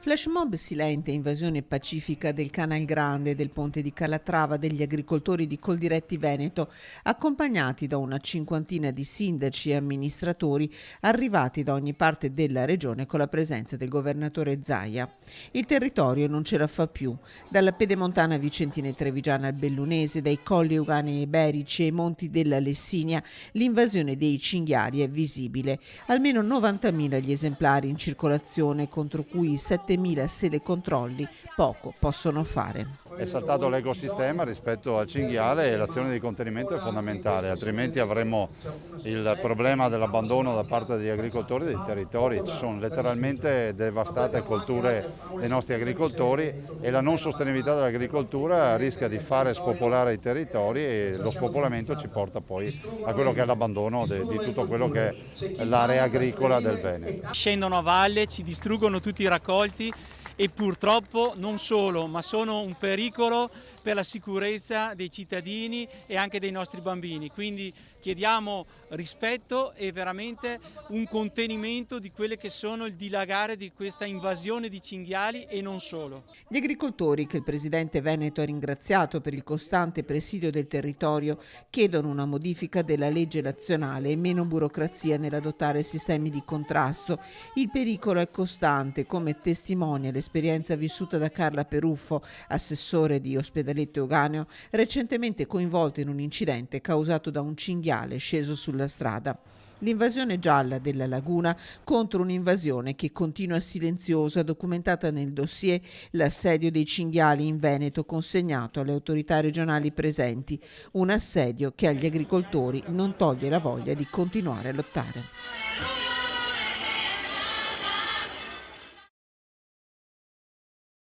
Flash mob silente, invasione pacifica del Canal Grande, del ponte di Calatrava, degli agricoltori di Coldiretti Veneto, accompagnati da una cinquantina di sindaci e amministratori arrivati da ogni parte della regione con la presenza del governatore Zaia. Il territorio non ce la fa più. Dalla pedemontana vicentina e trevigiana al bellunese, dai colli euganei e iberici ai monti della Lessinia, l'invasione dei cinghiali è visibile. Almeno 90.000 gli esemplari in circolazione, contro cui 7.000 se le controlli poco possono fare. È saltato l'ecosistema rispetto al cinghiale e l'azione di contenimento è fondamentale, altrimenti avremo il problema dell'abbandono da parte degli agricoltori dei territori. Ci sono letteralmente devastate colture dei nostri agricoltori e la non sostenibilità dell'agricoltura rischia di fare spopolare i territori e lo spopolamento ci porta poi a quello che è l'abbandono di tutto quello che è l'area agricola del Veneto. Scendono a valle, ci distruggono tutti i raccolti e purtroppo non solo, ma sono un pericolo per la sicurezza dei cittadini e anche dei nostri bambini. Quindi chiediamo rispetto e veramente un contenimento di quelle che sono il dilagare di questa invasione di cinghiali e non solo. Gli agricoltori, che il presidente Veneto ha ringraziato per il costante presidio del territorio, chiedono una modifica della legge nazionale e meno burocrazia nell'adottare sistemi di contrasto. Il pericolo è costante, come testimonia l'esperienza vissuta da Carla Peruffo, assessore di Ospedaletto Euganeo, recentemente coinvolta in un incidente causato da un cinghiale sceso sulla strada. L'invasione gialla della laguna contro un'invasione che continua silenziosa, documentata nel dossier L'assedio dei cinghiali in Veneto consegnato alle autorità regionali presenti, un assedio che agli agricoltori non toglie la voglia di continuare a lottare.